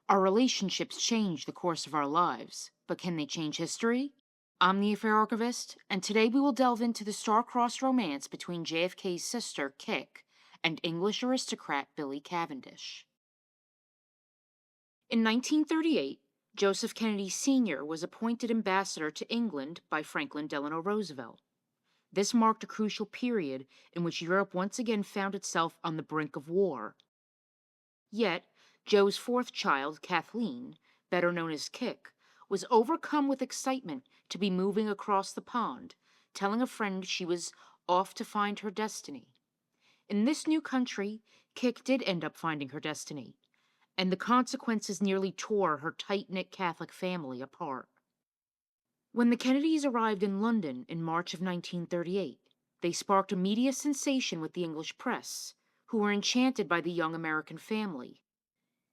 Our relationships change the course of our lives, but can they change history? I'm the Affair Archivist, and today we will delve into the star-crossed romance between JFK's sister, Kik, and English aristocrat Billy Cavendish. In 1938, Joseph Kennedy Sr. was appointed ambassador to England by Franklin Delano Roosevelt. This marked a crucial period in which Europe once again found itself on the brink of war. Yet, Joe's fourth child, Kathleen, better known as Kik, was overcome with excitement to be moving across the pond, telling a friend she was off to find her destiny. In this new country, Kik did end up finding her destiny, and the consequences nearly tore her tight-knit Catholic family apart. When the Kennedys arrived in London in March of 1938, they sparked a media sensation with the English press, who were enchanted by the young American family.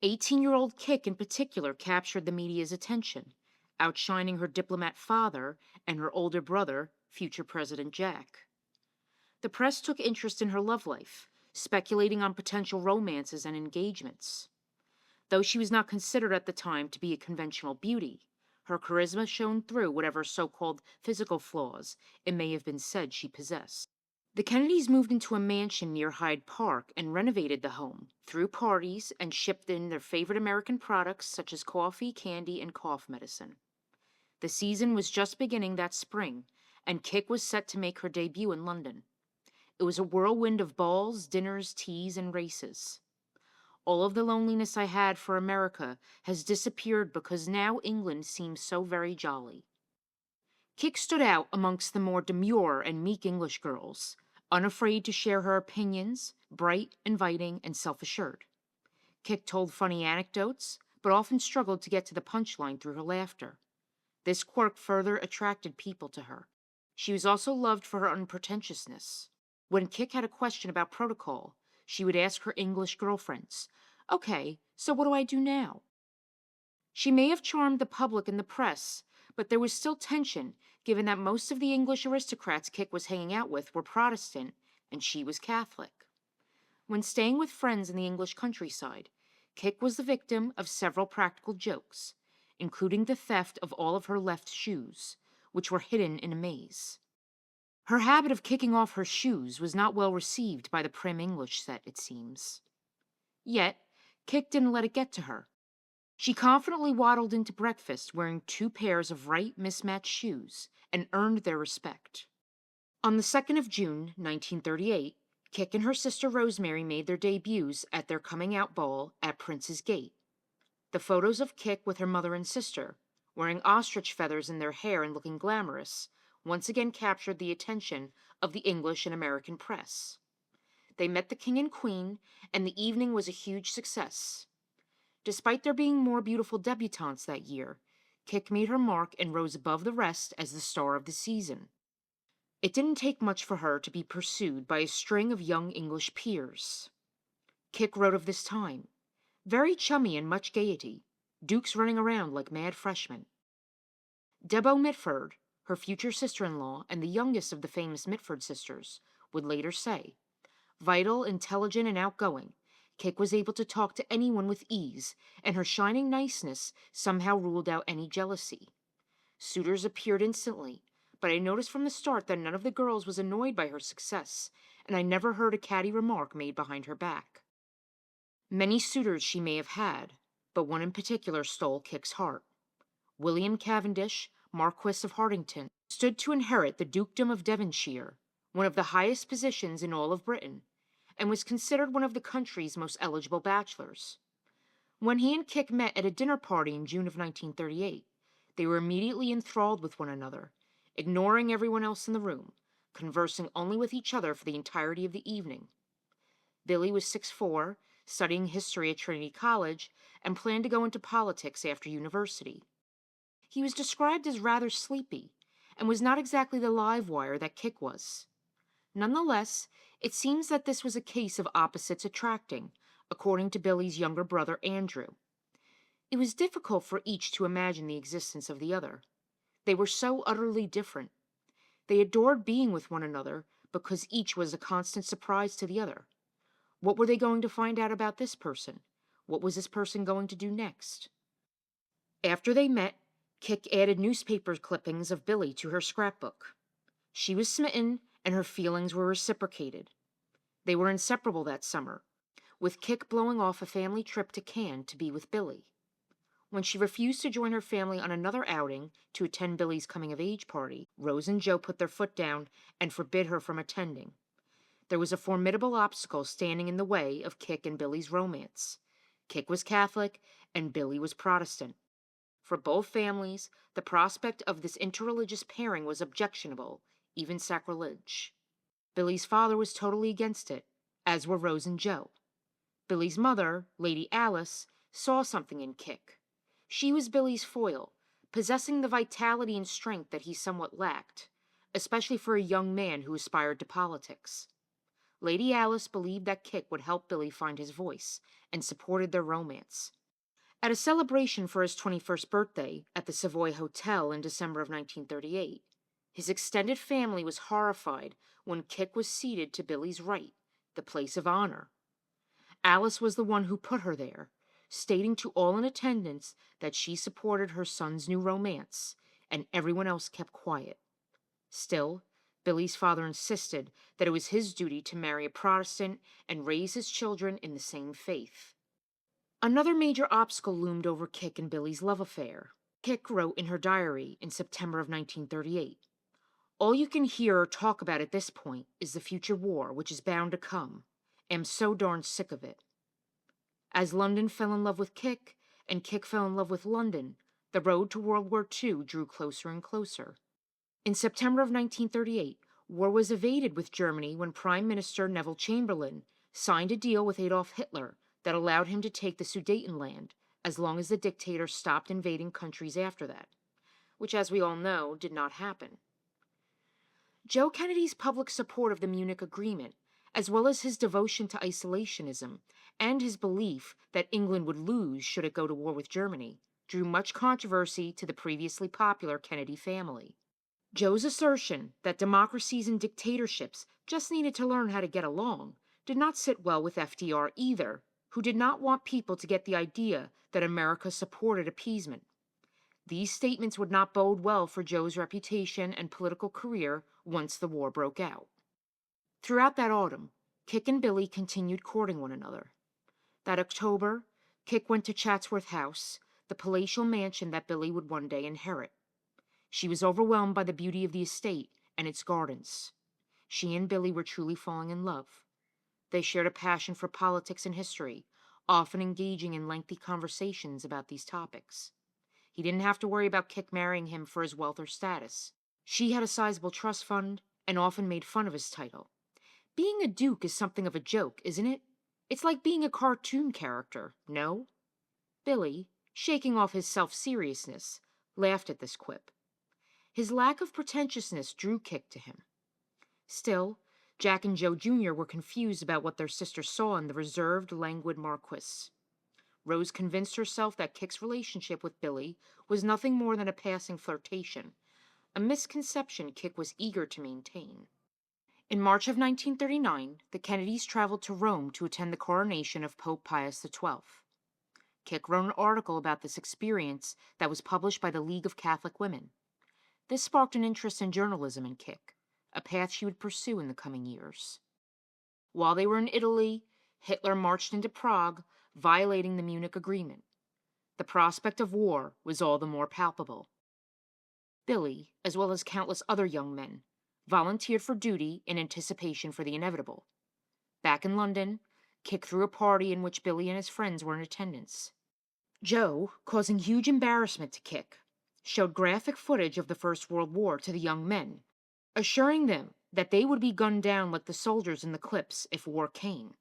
18-year-old Kik in particular captured the media's attention, outshining her diplomat father and her older brother, future President Jack. The press took interest in her love life, speculating on potential romances and engagements. Though she was not considered at the time to be a conventional beauty, her charisma shone through whatever so-called physical flaws it may have been said she possessed. The Kennedys moved into a mansion near Hyde Park and renovated the home, threw parties, and shipped in their favorite American products such as coffee, candy, and cough medicine. The season was just beginning that spring, and Kik was set to make her debut in London. It was a whirlwind of balls, dinners, teas, and races. All of the loneliness I had for America has disappeared because now England seems so very jolly. Kik stood out amongst the more demure and meek English girls, unafraid to share her opinions, bright, inviting, and self-assured. Kik told funny anecdotes, but often struggled to get to the punchline through her laughter. This quirk further attracted people to her. She was also loved for her unpretentiousness. When Kik had a question about protocol, she would ask her English girlfriends, "Okay, so what do I do now?" She may have charmed the public and the press, but there was still tension, given that most of the English aristocrats Kik was hanging out with were Protestant, and she was Catholic. When staying with friends in the English countryside, Kik was the victim of several practical jokes, including the theft of all of her left shoes, which were hidden in a maze. Her habit of kicking off her shoes was not well received by the prim English set, it seems. Yet, Kik didn't let it get to her. She confidently waddled into breakfast wearing 2 pairs of right mismatched shoes and earned their respect. On the 2nd of June, 1938, Kik and her sister Rosemary made their debuts at their coming-out ball at Prince's Gate. The photos of Kik with her mother and sister, wearing ostrich feathers in their hair and looking glamorous, once again captured the attention of the English and American press. They met the king and queen, and the evening was a huge success. Despite there being more beautiful debutantes that year, Kik made her mark and rose above the rest as the star of the season. It didn't take much for her to be pursued by a string of young English peers. Kik wrote of this time, "Very chummy and much gaiety, dukes running around like mad freshmen." Debo Mitford, her future sister-in-law and the youngest of the famous Mitford sisters, would later say, "Vital, intelligent, and outgoing, Kik was able to talk to anyone with ease, and her shining niceness somehow ruled out any jealousy. Suitors appeared instantly, but I noticed from the start that none of the girls was annoyed by her success, and I never heard a catty remark made behind her back." Many suitors she may have had, but one in particular stole Kik's heart. William Cavendish, Marquess of Hartington, stood to inherit the Dukedom of Devonshire, one of the highest positions in all of Britain, and was considered one of the country's most eligible bachelors. When he and Kik met at a dinner party in June of 1938, they were immediately enthralled with one another, ignoring everyone else in the room, conversing only with each other for the entirety of the evening. Billy was 6'4", studying history at Trinity College, and planned to go into politics after university. He was described as rather sleepy, and was not exactly the live wire that Kik was. Nonetheless, it seems that this was a case of opposites attracting, according to Billy's younger brother Andrew. It was difficult for each to imagine the existence of the other. They were so utterly different. They adored being with one another because each was a constant surprise to the other. What were they going to find out about this person? What was this person going to do next? After they met, Kik added newspaper clippings of Billy to her scrapbook. She was smitten, and her feelings were reciprocated. They were inseparable that summer, with Kik blowing off a family trip to Cannes to be with Billy. When she refused to join her family on another outing to attend Billy's coming-of-age party, Rose and Joe put their foot down and forbid her from attending. There was a formidable obstacle standing in the way of Kik and Billy's romance. Kik was Catholic, and Billy was Protestant. For both families, the prospect of this interreligious pairing was objectionable, even sacrilege. Billy's father was totally against it, as were Rose and Joe. Billy's mother, Lady Alice, saw something in Kik. She was Billy's foil, possessing the vitality and strength that he somewhat lacked, especially for a young man who aspired to politics. Lady Alice believed that Kik would help Billy find his voice, and supported their romance. At a celebration for his 21st birthday at the Savoy Hotel in December of 1938, his extended family was horrified when Kik was seated to Billy's right, the place of honor. Alice was the one who put her there, stating to all in attendance that she supported her son's new romance, and everyone else kept quiet. Still, Billy's father insisted that it was his duty to marry a Protestant and raise his children in the same faith. Another major obstacle loomed over Kik and Billy's love affair. Kik wrote in her diary in September of 1938, "All you can hear or talk about at this point is the future war, which is bound to come. Am so darn sick of it." As London fell in love with Kik, and Kik fell in love with London, the road to World War II drew closer and closer. In September of 1938, war was evaded with Germany when Prime Minister Neville Chamberlain signed a deal with Adolf Hitler that allowed him to take the Sudetenland as long as the dictator stopped invading countries after that, which, as we all know, did not happen. Joe Kennedy's public support of the Munich Agreement, as well as his devotion to isolationism and his belief that England would lose should it go to war with Germany, drew much controversy to the previously popular Kennedy family. Joe's assertion that democracies and dictatorships just needed to learn how to get along did not sit well with FDR either, who did not want people to get the idea that America supported appeasement. These statements would not bode well for Joe's reputation and political career once the war broke out. Throughout that autumn, Kik and Billy continued courting one another. That October, Kik went to Chatsworth House, the palatial mansion that Billy would one day inherit. She was overwhelmed by the beauty of the estate and its gardens. She and Billy were truly falling in love. They shared a passion for politics and history, often engaging in lengthy conversations about these topics. He didn't have to worry about Kik marrying him for his wealth or status. She had a sizable trust fund and often made fun of his title. Being a duke is something of a joke, isn't it? It's like being a cartoon character, no? Billy, shaking off his self-seriousness, laughed at this quip. His lack of pretentiousness drew Kik to him. Still, Jack and Joe Jr. were confused about what their sister saw in the reserved, languid Marquess. Rose convinced herself that Kik's relationship with Billy was nothing more than a passing flirtation, a misconception Kik was eager to maintain. In March of 1939, the Kennedys traveled to Rome to attend the coronation of Pope Pius XII. Kik wrote an article about this experience that was published by the League of Catholic Women. This sparked an interest in journalism in Kik, a path she would pursue in the coming years. While they were in Italy, Hitler marched into Prague, violating the Munich Agreement. The prospect of war was all the more palpable. Billy, as well as countless other young men, volunteered for duty in anticipation for the inevitable. Back in London, Kik threw a party in which Billy and his friends were in attendance. Joe, causing huge embarrassment to Kik, showed graphic footage of the First World War to the young men, assuring them that they would be gunned down like the soldiers in the clips if war came.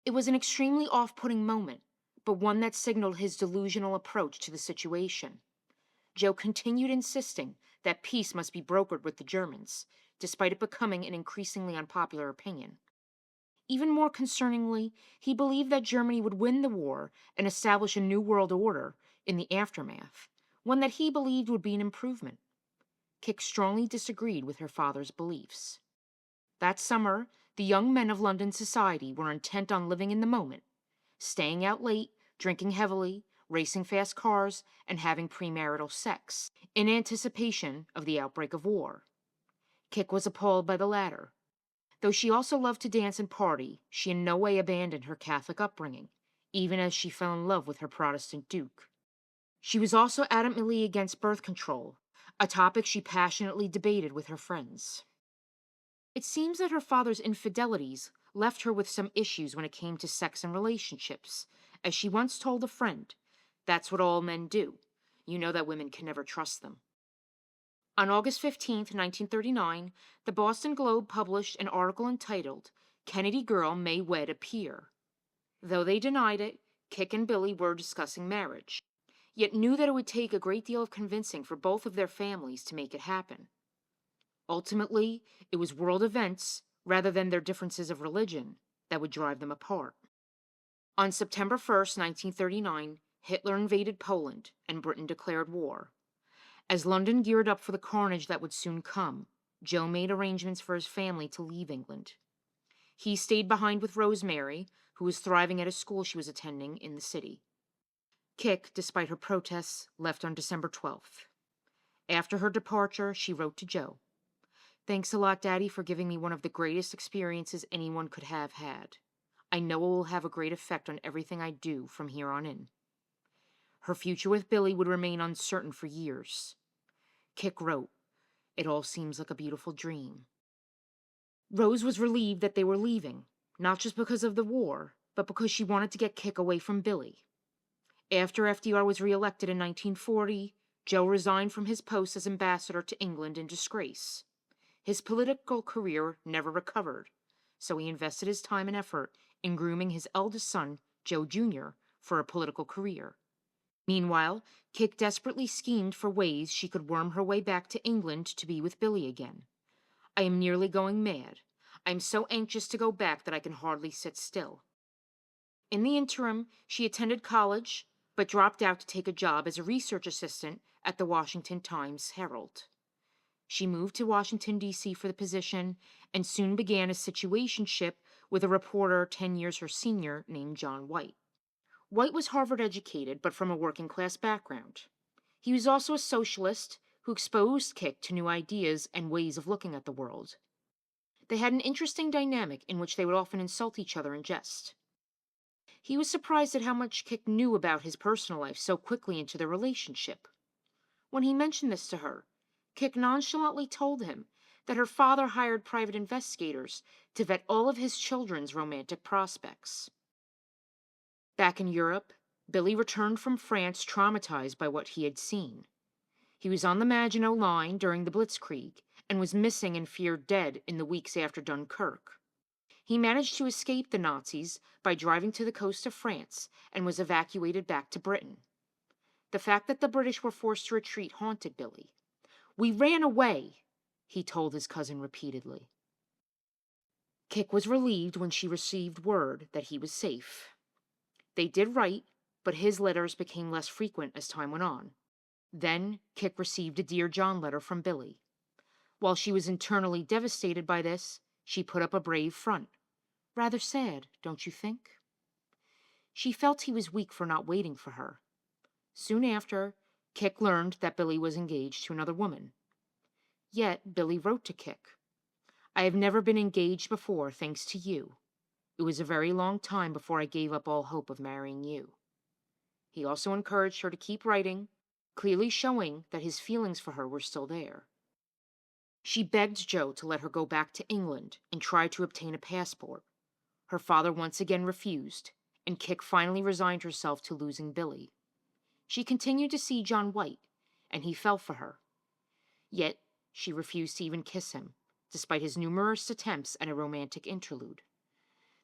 It was an extremely off-putting moment, but one that signaled his delusional approach to the situation. Joe continued insisting that peace must be brokered with the Germans, despite it becoming an increasingly unpopular opinion. Even more concerningly, he believed that Germany would win the war and establish a new world order in the aftermath, one that he believed would be an improvement. Kik strongly disagreed with her father's beliefs. That summer, the young men of London society were intent on living in the moment, staying out late, drinking heavily, racing fast cars, and having premarital sex, in anticipation of the outbreak of war. Kick was appalled by the latter. Though she also loved to dance and party, she in no way abandoned her Catholic upbringing, even as she fell in love with her Protestant duke. She was also adamantly against birth control, a topic she passionately debated with her friends. It seems that her father's infidelities left her with some issues when it came to sex and relationships. As she once told a friend, "That's what all men do. You know that women can never trust them." On August 15th, 1939, the Boston Globe published an article entitled, "Kennedy Girl May Wed a Peer." Though they denied it, Kick and Billy were discussing marriage, yet knew that it would take a great deal of convincing for both of their families to make it happen. Ultimately, it was world events, rather than their differences of religion, that would drive them apart. On September 1st, 1939, Hitler invaded Poland, and Britain declared war. As London geared up for the carnage that would soon come, Joe made arrangements for his family to leave England. He stayed behind with Rosemary, who was thriving at a school she was attending in the city. Kick, despite her protests, left on December 12th. After her departure, she wrote to Joe, "Thanks a lot, Daddy, for giving me one of the greatest experiences anyone could have had. I know it will have a great effect on everything I do from here on in." Her future with Billy would remain uncertain for years. Kick wrote, "It all seems like a beautiful dream." Rose was relieved that they were leaving, not just because of the war, but because she wanted to get Kick away from Billy. After FDR was reelected in 1940, Joe resigned from his post as ambassador to England in disgrace. His political career never recovered, so he invested his time and effort in grooming his eldest son, Joe Jr., for a political career. Meanwhile, Kick desperately schemed for ways she could worm her way back to England to be with Billy again. "I am nearly going mad. I am so anxious to go back that I can hardly sit still." In the interim, she attended college, but dropped out to take a job as a research assistant at the Washington Times-Herald. She moved to Washington, D.C. for the position, and soon began a situationship with a reporter 10 years her senior named John White. White was Harvard educated, but from a working-class background. He was also a socialist who exposed Kick to new ideas and ways of looking at the world. They had an interesting dynamic in which they would often insult each other in jest. He was surprised at how much Kick knew about his personal life so quickly into their relationship. When he mentioned this to her, Kick nonchalantly told him that her father hired private investigators to vet all of his children's romantic prospects. Back in Europe, Billy returned from France traumatized by what he had seen. He was on the Maginot Line during the Blitzkrieg and was missing and feared dead in the weeks after Dunkirk. He managed to escape the Nazis by driving to the coast of France and was evacuated back to Britain. The fact that the British were forced to retreat haunted Billy. "We ran away," he told his cousin repeatedly. Kick was relieved when she received word that he was safe. They did write, but his letters became less frequent as time went on. Then Kick received a Dear John letter from Billy. While she was internally devastated by this, she put up a brave front. Rather sad, don't you think? She felt he was weak for not waiting for her. Soon after, Kick learned that Billy was engaged to another woman. Yet Billy wrote to Kick, "I have never been engaged before, thanks to you. It was a very long time before I gave up all hope of marrying you." He also encouraged her to keep writing, clearly showing that his feelings for her were still there. She begged Joe to let her go back to England and try to obtain a passport. Her father once again refused, and Kick finally resigned herself to losing Billy. She continued to see John White, and he fell for her. Yet she refused to even kiss him, despite his numerous attempts at a romantic interlude.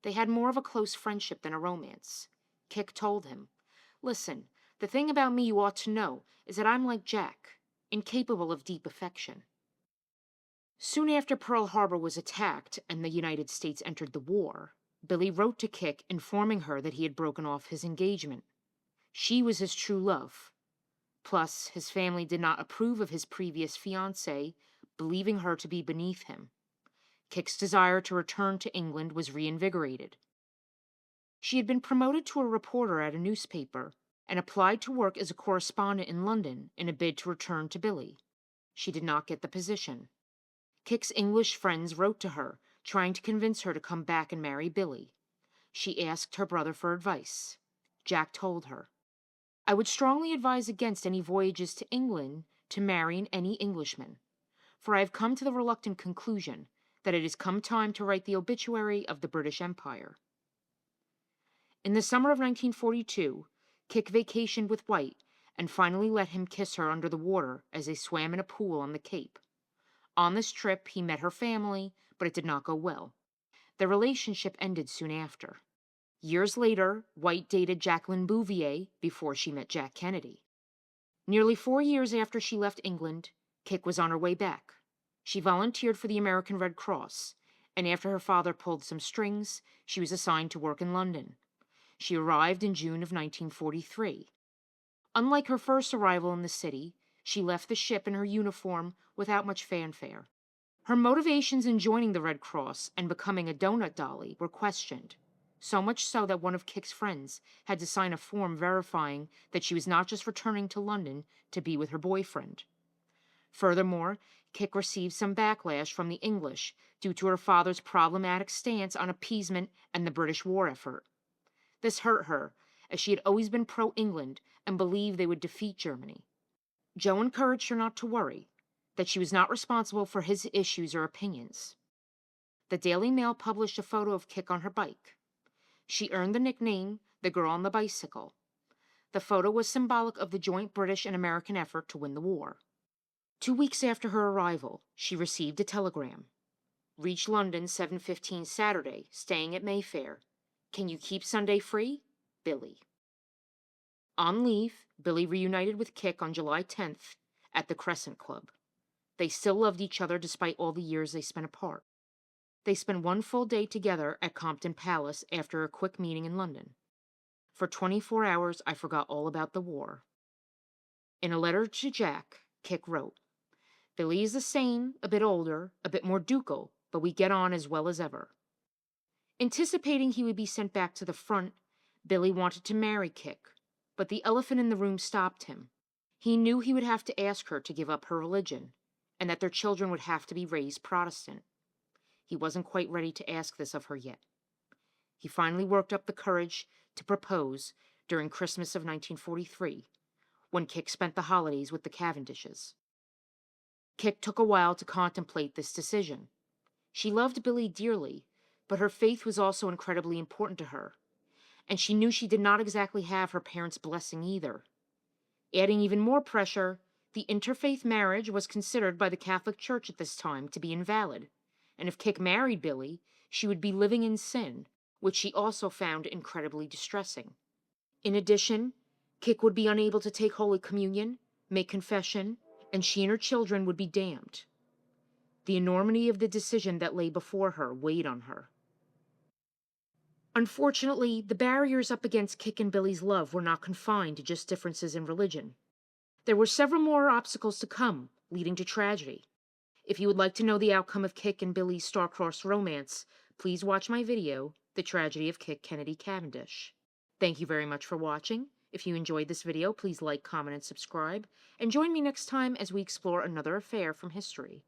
They had more of a close friendship than a romance. Kick told him, "Listen, the thing about me you ought to know is that I'm like Jack, incapable of deep affection." Soon after Pearl Harbor was attacked and the United States entered the war, Billy wrote to Kick informing her that he had broken off his engagement. She was his true love. Plus, his family did not approve of his previous fiancée, believing her to be beneath him. Kick's desire to return to England was reinvigorated. She had been promoted to a reporter at a newspaper and applied to work as a correspondent in London in a bid to return to Billy. She did not get the position. Kick's English friends wrote to her, trying to convince her to come back and marry Billy. She asked her brother for advice. Jack told her, "I would strongly advise against any voyages to England to marrying any Englishman, for I have come to the reluctant conclusion that it is come time to write the obituary of the British Empire." In the summer of 1942, Kick vacationed with White and finally let him kiss her under the water as they swam in a pool on the Cape. On this trip, he met her family, but it did not go well. Their relationship ended soon after. Years later, White dated Jacqueline Bouvier before she met Jack Kennedy. Nearly 4 years after she left England, Kick was on her way back. She volunteered for the American Red Cross, and after her father pulled some strings, she was assigned to work in London. She arrived in June of 1943. Unlike her first arrival in the city, she left the ship in her uniform without much fanfare. Her motivations in joining the Red Cross and becoming a donut dolly were questioned, so much so that one of Kick's friends had to sign a form verifying that she was not just returning to London to be with her boyfriend. Furthermore, Kick received some backlash from the English due to her father's problematic stance on appeasement and the British war effort. This hurt her, as she had always been pro-England and believed they would defeat Germany. Joe encouraged her not to worry, that she was not responsible for his issues or opinions. The Daily Mail published a photo of Kick on her bike. She earned the nickname the Girl on the Bicycle. The photo was symbolic of the joint British and American effort to win the war. 2 weeks after her arrival, she received a telegram. "Reach London 7:15 Saturday, staying at Mayfair. Can you keep Sunday free? Billy." On leave, Billy reunited with Kick on July 10th at the Crescent Club. They still loved each other despite all the years they spent apart. They spent one full day together at Compton Palace after a quick meeting in London. "For 24 hours, I forgot all about the war." In a letter to Jack, Kick wrote, "Billy is the same, a bit older, a bit more ducal, but we get on as well as ever." Anticipating he would be sent back to the front, Billy wanted to marry Kick, but the elephant in the room stopped him. He knew he would have to ask her to give up her religion, and that their children would have to be raised Protestant. He wasn't quite ready to ask this of her yet. He finally worked up the courage to propose during Christmas of 1943, when Kick spent the holidays with the Cavendishes. Kick took a while to contemplate this decision. She loved Billy dearly, but her faith was also incredibly important to her, and she knew she did not exactly have her parents' blessing either. Adding even more pressure, the interfaith marriage was considered by the Catholic Church at this time to be invalid, and if Kick married Billy, she would be living in sin, which she also found incredibly distressing. In addition, Kick would be unable to take Holy Communion, make confession, and she and her children would be damned. The enormity of the decision that lay before her weighed on her. Unfortunately, the barriers up against Kick and Billy's love were not confined to just differences in religion. There were several more obstacles to come, leading to tragedy. If you would like to know the outcome of Kick and Billy's star-crossed romance, please watch my video, The Tragedy of Kick Kennedy Cavendish. Thank you very much for watching. If you enjoyed this video, please like, comment, and subscribe, and join me next time as we explore another affair from history.